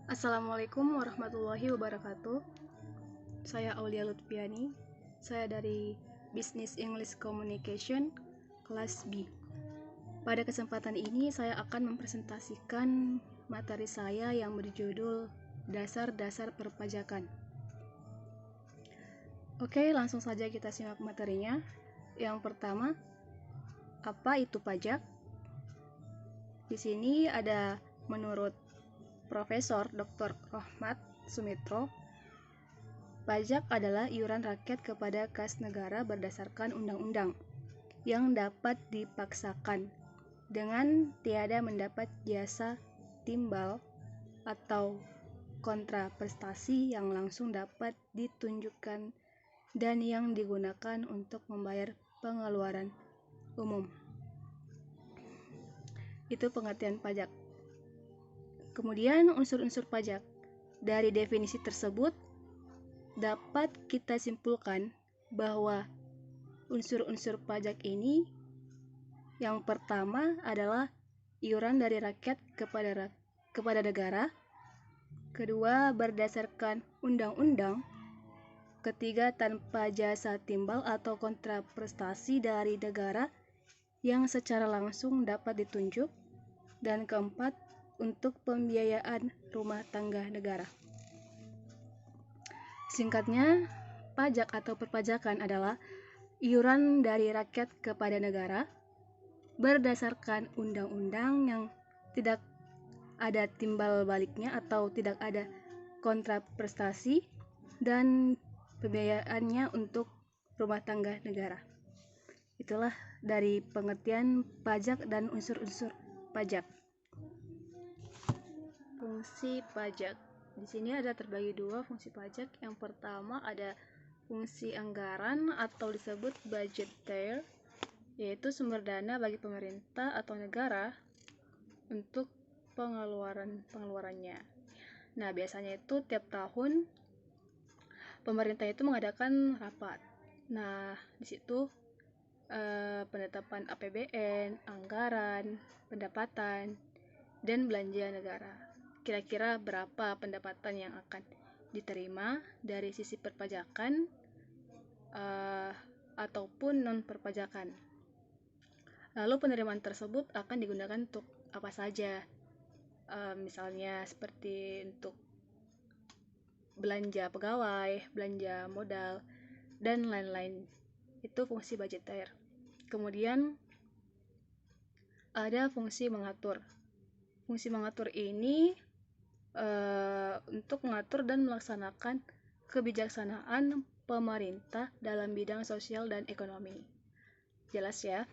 Assalamualaikum warahmatullahi wabarakatuh. Saya Aulia Lutfiani. Saya dari Business English Communication kelas B. Pada kesempatan ini saya akan mempresentasikan materi saya yang berjudul Dasar-dasar perpajakan. Oke, langsung saja kita simak materinya. Yang pertama, apa itu pajak? Di sini ada menurut Profesor Dr. Rohmat Sumitro, pajak adalah iuran rakyat kepada kas negara berdasarkan undang-undang yang dapat dipaksakan dengan tiada mendapat jasa timbal atau kontraprestasi yang langsung dapat ditunjukkan dan yang digunakan untuk membayar pengeluaran umum. Itu pengertian pajak. Kemudian unsur-unsur pajak. Dari definisi tersebut dapat kita simpulkan bahwa unsur-unsur pajak ini yang pertama adalah iuran dari rakyat kepada negara, kedua berdasarkan undang-undang, ketiga tanpa jasa timbal atau kontraprestasi dari negara yang secara langsung dapat ditunjuk, dan keempat untuk pembiayaan rumah tangga negara. Singkatnya, pajak atau perpajakan adalah iuran dari rakyat kepada negara berdasarkan undang-undang yang tidak ada timbal baliknya atau tidak ada kontraprestasi, dan pembiayaannya untuk rumah tangga negara. Itulah dari pengertian pajak dan unsur-unsur pajak. Fungsi pajak. Di sini ada terbagi dua fungsi pajak. Yang pertama ada fungsi anggaran atau disebut budgeter, yaitu sumber dana bagi pemerintah atau negara untuk pengeluarannya. Nah, biasanya itu tiap tahun pemerintah itu mengadakan rapat. Nah, di situ penetapan APBN, anggaran, pendapatan, dan belanja negara. Kira-kira berapa pendapatan yang akan diterima dari sisi perpajakan ataupun non-perpajakan. Lalu penerimaan tersebut akan digunakan untuk apa saja? Misalnya seperti untuk belanja pegawai, belanja modal, dan lain-lain. Itu fungsi budgeter. Kemudian ada fungsi mengatur. Fungsi mengatur ini untuk mengatur dan melaksanakan kebijaksanaan pemerintah dalam bidang sosial dan ekonomi. Jelas ya?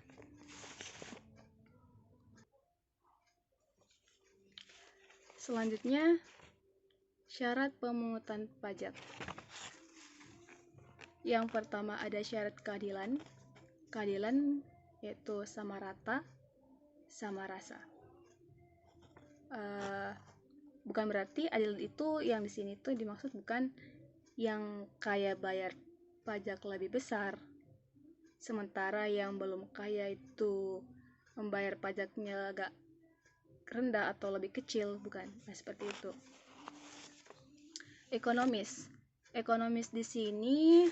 Selanjutnya, syarat pemungutan pajak. Yang pertama ada syarat keadilan. Keadilan yaitu sama rata, sama rasa. Bukan berarti adil itu yang di sini tuh dimaksud bukan yang kaya bayar pajak lebih besar, sementara yang belum kaya itu membayar pajaknya agak rendah atau lebih kecil, bukan. Nah, seperti itu. Ekonomis di sini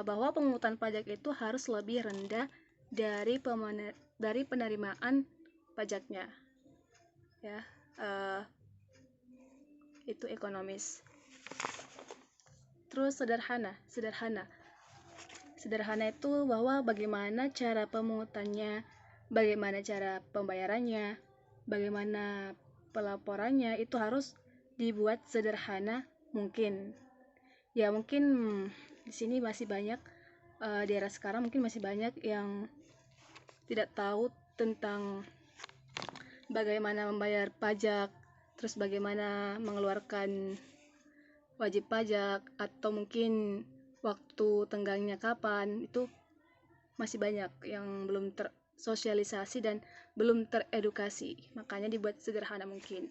bahwa pemungutan pajak itu harus lebih rendah dari penerimaan pajaknya. Ya, itu ekonomis. Terus sederhana itu bahwa bagaimana cara pemungutannya, bagaimana cara pembayarannya, bagaimana pelaporannya, itu harus dibuat sederhana mungkin. Ya, mungkin di sini masih banyak di era sekarang mungkin masih banyak yang tidak tahu tentang bagaimana membayar pajak, terus bagaimana mengeluarkan wajib pajak, atau mungkin waktu tenggangnya kapan. Itu masih banyak yang belum tersosialisasi dan belum teredukasi, makanya dibuat sederhana mungkin.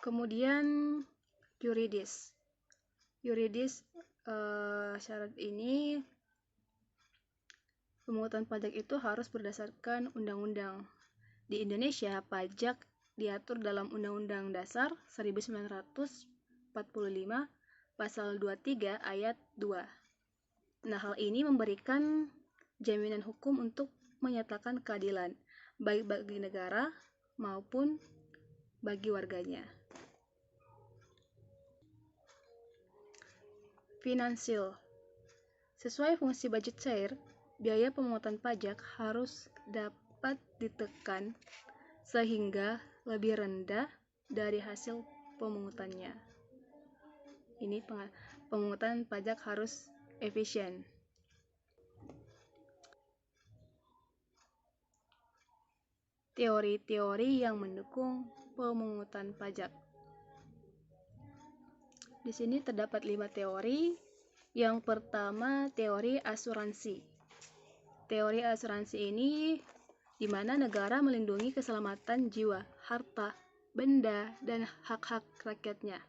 Kemudian yuridis syarat ini pemungutan pajak itu harus berdasarkan undang-undang. Di Indonesia, pajak diatur dalam Undang-Undang Dasar 1945 Pasal 23 Ayat 2. Nah, hal ini memberikan jaminan hukum untuk menyatakan keadilan, baik bagi negara maupun bagi warganya. Finansial. Sesuai fungsi budget cair, biaya pemungutan pajak harus dapat ditekan sehingga lebih rendah dari hasil pemungutannya. Ini pemungutan pajak harus efisien. Teori-teori yang mendukung pemungutan pajak. Di sini terdapat 5 teori. Yang pertama, teori asuransi. Teori asuransi ini di mana negara melindungi keselamatan jiwa, harta, benda, dan hak-hak rakyatnya.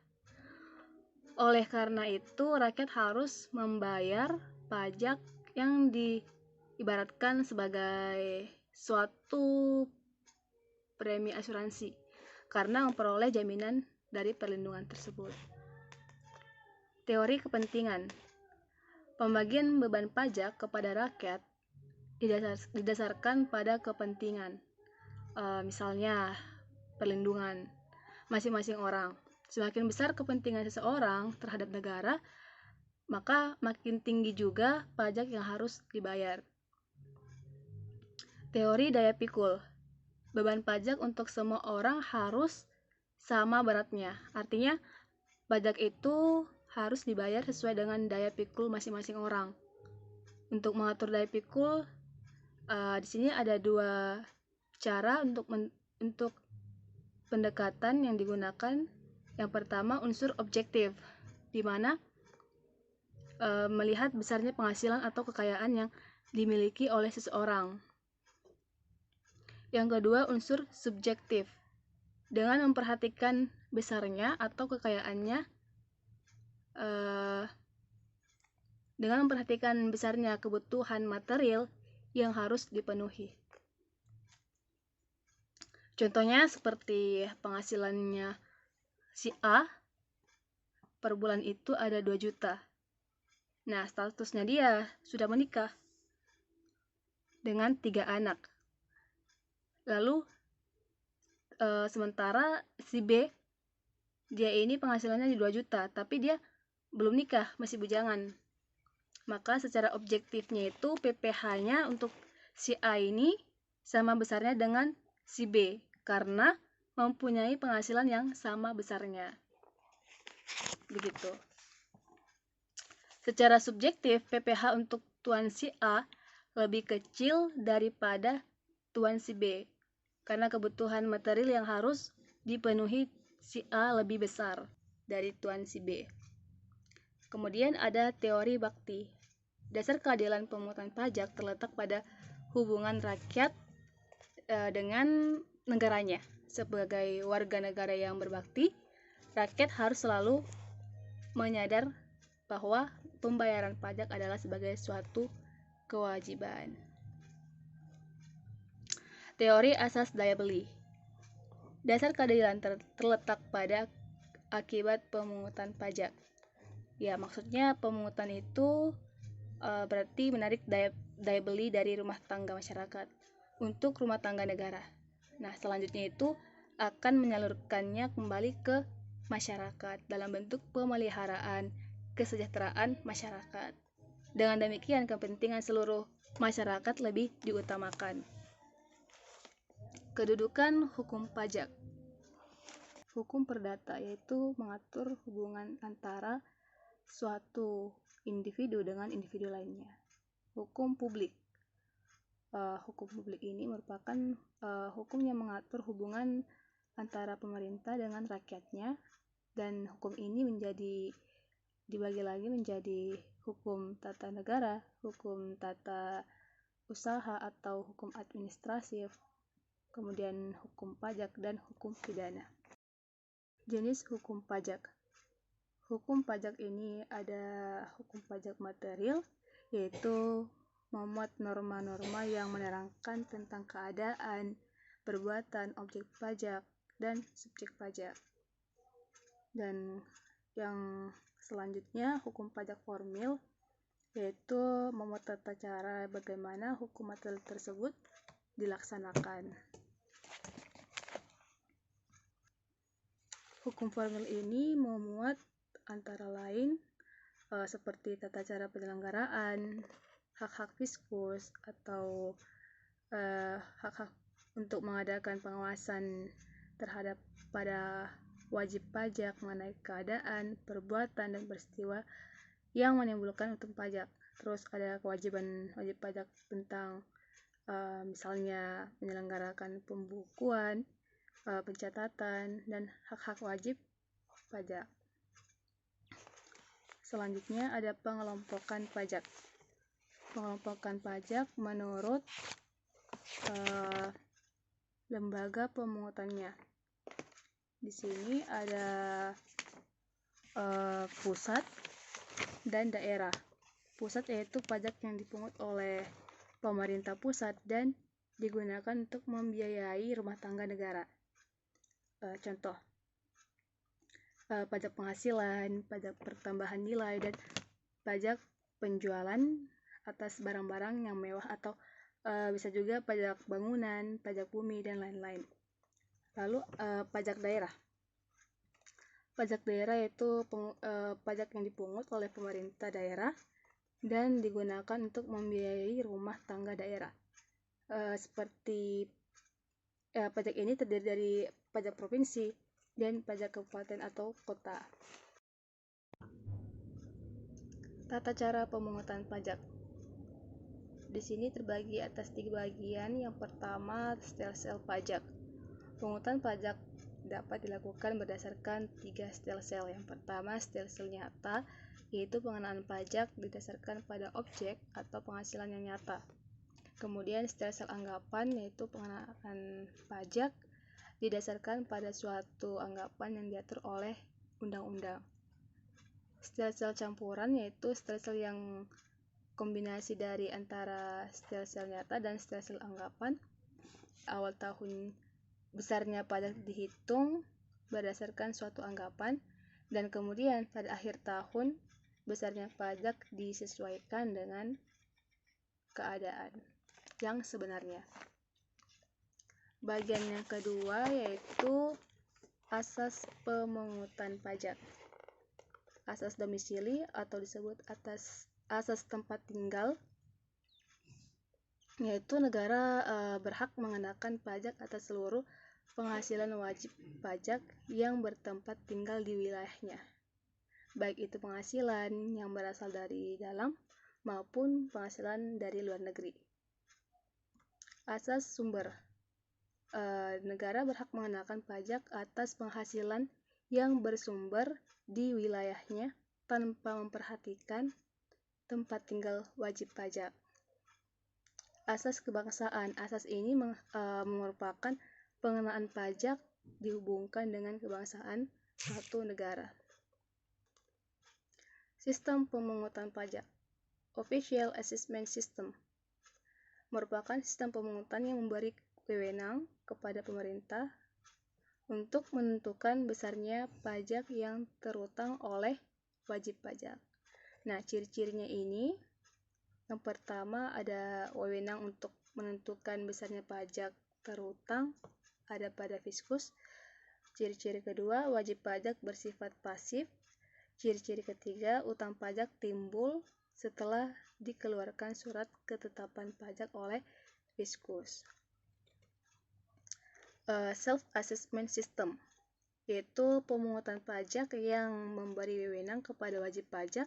Oleh karena itu, rakyat harus membayar pajak yang diibaratkan sebagai suatu premi asuransi karena memperoleh jaminan dari perlindungan tersebut. Teori kepentingan. Pembagian beban pajak kepada rakyat didasarkan pada kepentingan. Misalnya, perlindungan masing-masing orang. Semakin besar kepentingan seseorang terhadap negara, maka makin tinggi juga pajak yang harus dibayar. Teori daya pikul. Beban pajak untuk semua orang harus sama beratnya. Artinya, pajak itu harus dibayar sesuai dengan daya pikul masing-masing orang. Untuk mengatur daya pikul, di sini ada 2 cara untuk pendekatan yang digunakan. Yang pertama, unsur objektif, di mana melihat besarnya penghasilan atau kekayaan yang dimiliki oleh seseorang. Yang kedua, unsur subjektif, dengan memperhatikan besarnya atau kekayaannya, dengan memperhatikan besarnya kebutuhan material yang harus dipenuhi. Contohnya seperti penghasilannya si A per bulan itu ada 2 juta. Nah, statusnya dia sudah menikah dengan 3 anak. Lalu sementara si B, dia ini penghasilannya di 2 juta, tapi dia belum nikah, masih bujangan. Maka secara objektifnya itu PPh-nya untuk si A ini sama besarnya dengan si B, karena mempunyai penghasilan yang sama besarnya. Begitu. Secara subjektif, PPh untuk tuan si A lebih kecil daripada tuan si B, karena kebutuhan material yang harus dipenuhi si A lebih besar dari tuan si B. Kemudian ada teori bakti. Dasar keadilan pemungutan pajak terletak pada hubungan rakyat dengan negaranya. Sebagai warga negara yang berbakti, rakyat harus selalu menyadar bahwa pembayaran pajak adalah sebagai suatu kewajiban. Teori asas daya beli. Dasar keadilan terletak pada akibat pemungutan pajak. Ya, maksudnya pemungutan itu berarti menarik daya beli dari rumah tangga masyarakat untuk rumah tangga negara. Nah, selanjutnya itu akan menyalurkannya kembali ke masyarakat dalam bentuk pemeliharaan kesejahteraan masyarakat. Dengan demikian, kepentingan seluruh masyarakat lebih diutamakan. Kedudukan hukum pajak. Hukum perdata yaitu mengatur hubungan antara suatu individu dengan individu lainnya. Hukum publik. Hukum publik ini merupakan hukum yang mengatur hubungan antara pemerintah dengan rakyatnya, dan hukum ini dibagi lagi menjadi hukum tata negara, hukum tata usaha atau hukum administratif, kemudian hukum pajak, dan hukum pidana. Jenis hukum pajak. Hukum pajak ini ada hukum pajak material, yaitu memuat norma-norma yang menerangkan tentang keadaan, perbuatan, objek pajak, dan subjek pajak. Dan yang selanjutnya hukum pajak formil, yaitu memuat tata cara bagaimana hukum material tersebut dilaksanakan. Hukum formil ini memuat antara lain seperti tata cara penyelenggaraan, hak-hak fiskus atau hak-hak untuk mengadakan pengawasan terhadap pada wajib pajak mengenai keadaan, perbuatan, dan peristiwa yang menimbulkan untung pajak. Terus ada kewajiban wajib pajak tentang misalnya menyelenggarakan pembukuan, pencatatan, dan hak-hak wajib pajak. Selanjutnya ada pengelompokan pajak. Pengelompokan pajak menurut lembaga pemungutannya. Di sini ada pusat dan daerah. Pusat yaitu pajak yang dipungut oleh pemerintah pusat dan digunakan untuk membiayai rumah tangga negara. Contoh, pajak penghasilan, pajak pertambahan nilai, dan pajak penjualan atas barang-barang yang mewah atau bisa juga pajak bangunan, pajak bumi, dan lain-lain. Lalu pajak daerah. Pajak daerah yaitu pajak yang dipungut oleh pemerintah daerah dan digunakan untuk membiayai rumah tangga daerah. Seperti pajak ini terdiri dari pajak provinsi dan pajak kabupaten atau kota. Tata cara pemungutan pajak. Di sini terbagi atas 3 bagian. Yang pertama, stelsel pajak. Pemungutan pajak dapat dilakukan berdasarkan 3 stelsel. Yang pertama, stelsel nyata, yaitu pengenaan pajak didasarkan pada objek atau penghasilan yang nyata. Kemudian stelsel anggapan, yaitu pengenaan pajak didasarkan pada suatu anggapan yang diatur oleh undang-undang. Stelsel campuran, yaitu stelsel yang kombinasi dari antara stelsel nyata dan stelsel anggapan. Awal tahun besarnya pajak dihitung berdasarkan suatu anggapan, dan kemudian pada akhir tahun besarnya pajak disesuaikan dengan keadaan yang sebenarnya. Bagian yang kedua yaitu asas pemungutan pajak. Asas domisili atau disebut asas tempat tinggal, yaitu negara berhak mengenakan pajak atas seluruh penghasilan wajib pajak yang bertempat tinggal di wilayahnya, baik itu penghasilan yang berasal dari dalam maupun penghasilan dari luar negeri. Asas sumber. Negara berhak mengenakan pajak atas penghasilan yang bersumber di wilayahnya tanpa memperhatikan tempat tinggal wajib pajak. Asas kebangsaan. Asas ini merupakan pengenaan pajak dihubungkan dengan kebangsaan suatu negara. Sistem pemungutan pajak. Official Assessment System merupakan sistem pemungutan yang memberi wewenang kepada pemerintah untuk menentukan besarnya pajak yang terutang oleh wajib pajak. Nah, ciri-cirinya ini, yang pertama ada wewenang untuk menentukan besarnya pajak terutang ada pada fiskus. Ciri-ciri kedua, wajib pajak bersifat pasif. Ciri-ciri ketiga, utang pajak timbul setelah dikeluarkan surat ketetapan pajak oleh fiskus. Self-assessment system, yaitu pemungutan pajak yang memberi wewenang kepada wajib pajak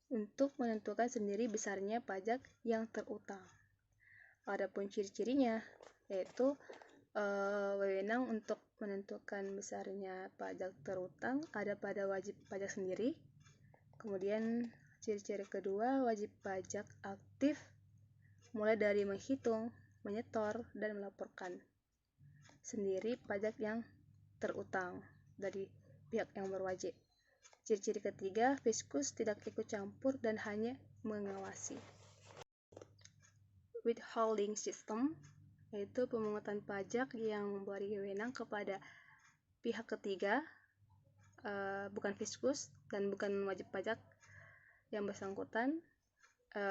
untuk menentukan sendiri besarnya pajak yang terutang. Adapun ciri-cirinya, yaitu wewenang untuk menentukan besarnya pajak terutang ada pada wajib pajak sendiri. Kemudian ciri-ciri kedua, wajib pajak aktif mulai dari menghitung, menyetor, dan melaporkan sendiri pajak yang terutang dari pihak yang berwajib. Ciri-ciri ketiga, fiskus tidak ikut campur dan hanya mengawasi. Withholding system, yaitu pemungutan pajak yang memberi wewenang kepada pihak ketiga, bukan fiskus dan bukan wajib pajak yang bersangkutan,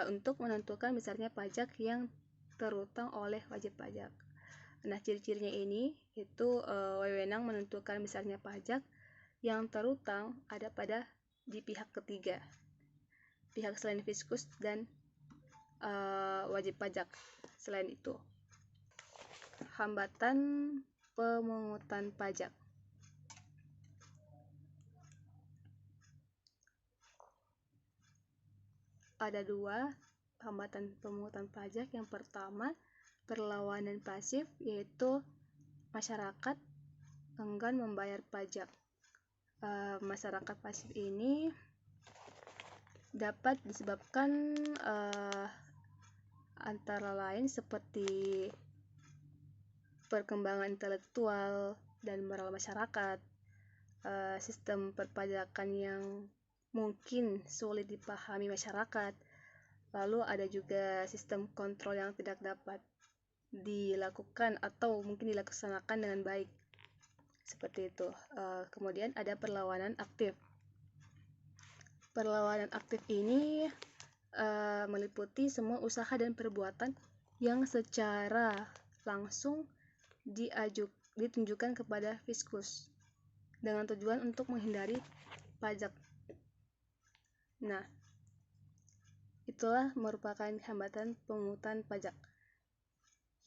untuk menentukan besarnya pajak yang terutang oleh wajib pajak. Nah, ciri-cirinya ini itu wewenang menentukan besarnya pajak yang terutang ada pada di pihak ketiga, pihak selain fiskus dan wajib pajak. Selain itu, hambatan pemungutan pajak. Ada dua hambatan pemungutan pajak. Yang pertama, perlawanan pasif, yaitu masyarakat enggan membayar pajak. Masyarakat pasif ini dapat disebabkan antara lain seperti perkembangan intelektual dan moral masyarakat, sistem perpajakan yang mungkin sulit dipahami masyarakat, lalu ada juga sistem kontrol yang tidak dapat dilakukan atau mungkin dilaksanakan dengan baik, seperti itu. Kemudian ada perlawanan aktif. Perlawanan aktif ini meliputi semua usaha dan perbuatan yang secara langsung ditunjukkan kepada fiskus dengan tujuan untuk menghindari pajak. Nah, itulah merupakan hambatan pemungutan pajak.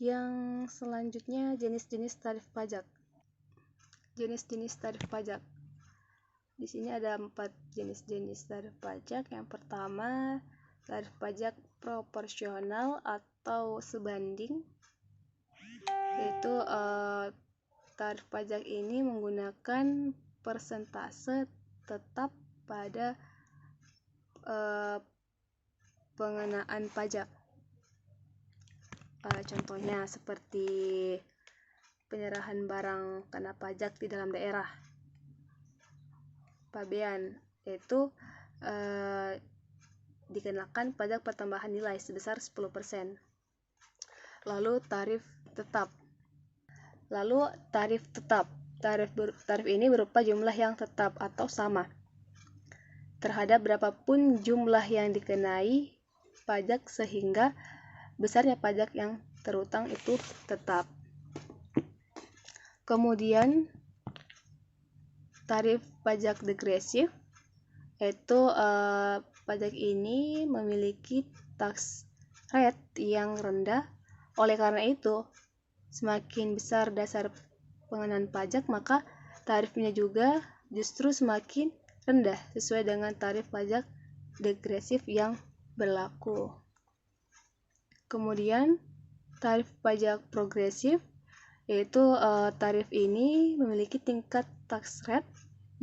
Yang selanjutnya, jenis-jenis tarif pajak. Jenis-jenis tarif pajak. Di sini ada 4 jenis-jenis tarif pajak. Yang pertama, tarif pajak proporsional atau sebanding, yaitu tarif pajak ini menggunakan persentase tetap pada pengenaan pajak. Contohnya seperti penyerahan barang kena pajak di dalam daerah, pabean, yaitu dikenakan pajak pertambahan nilai sebesar 10%. Lalu tarif tetap. Tarif ini berupa jumlah yang tetap atau sama terhadap berapapun jumlah yang dikenai pajak sehingga besarnya pajak yang terutang itu tetap. Kemudian tarif pajak degresif, yaitu pajak ini memiliki tax rate yang rendah. Oleh karena itu, semakin besar dasar pengenaan pajak, maka tarifnya juga justru semakin rendah sesuai dengan tarif pajak degresif yang berlaku. Kemudian tarif pajak progresif, yaitu tarif ini memiliki tingkat tax rate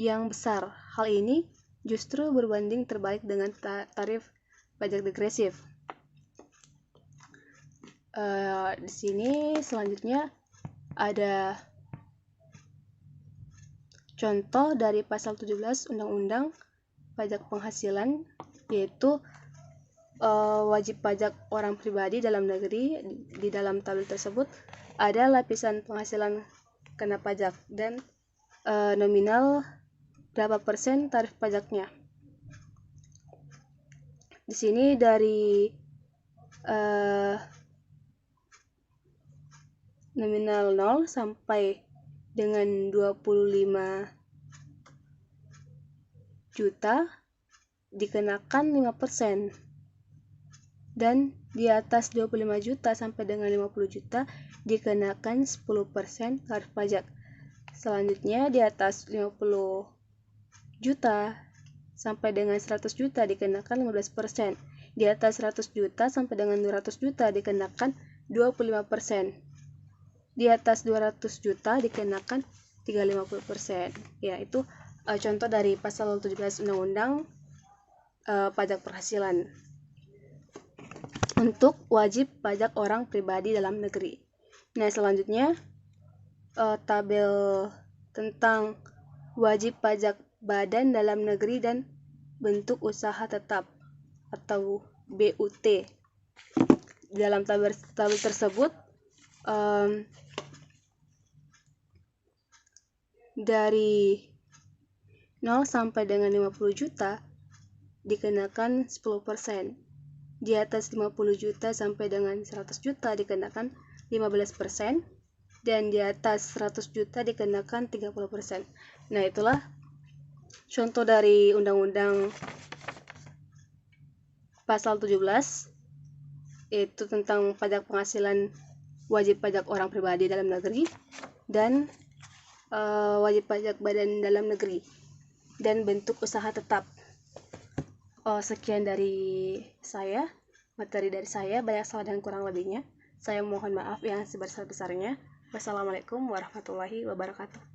yang besar. Hal ini justru berbanding terbalik dengan tarif pajak degresif. Di sini selanjutnya ada contoh dari pasal 17 Undang-Undang Pajak Penghasilan, yaitu wajib pajak orang pribadi dalam negeri. Di dalam tabel tersebut ada lapisan penghasilan kena pajak dan nominal berapa persen tarif pajaknya. Di sini dari nominal 0 sampai dengan 25 juta dikenakan 5%, dan di atas 25 juta sampai dengan 50 juta dikenakan 10% tarif pajak. Selanjutnya di atas 50 juta sampai dengan 100 juta dikenakan 15%. Di atas 100 juta sampai dengan 200 juta dikenakan 25%. Di atas 200 juta dikenakan 50%. Ya, itu contoh dari pasal 17 Undang-Undang Pajak Penghasilan untuk wajib pajak orang pribadi dalam negeri. Nah, selanjutnya tabel tentang wajib pajak badan dalam negeri dan bentuk usaha tetap atau BUT. Dalam tabel tersebut dari 0 sampai dengan 50 juta dikenakan 10%. Di atas 50 juta sampai dengan 100 juta dikenakan 15%. Dan di atas 100 juta dikenakan 30%. Nah, itulah contoh dari Undang-Undang Pasal 17, yaitu tentang pajak penghasilan wajib pajak orang pribadi dalam negeri dan wajib pajak badan dalam negeri dan bentuk usaha tetap. Sekian dari saya, materi dari saya, banyak salah dan kurang lebihnya. Saya mohon maaf yang sebesar-besarnya. Wassalamualaikum warahmatullahi wabarakatuh.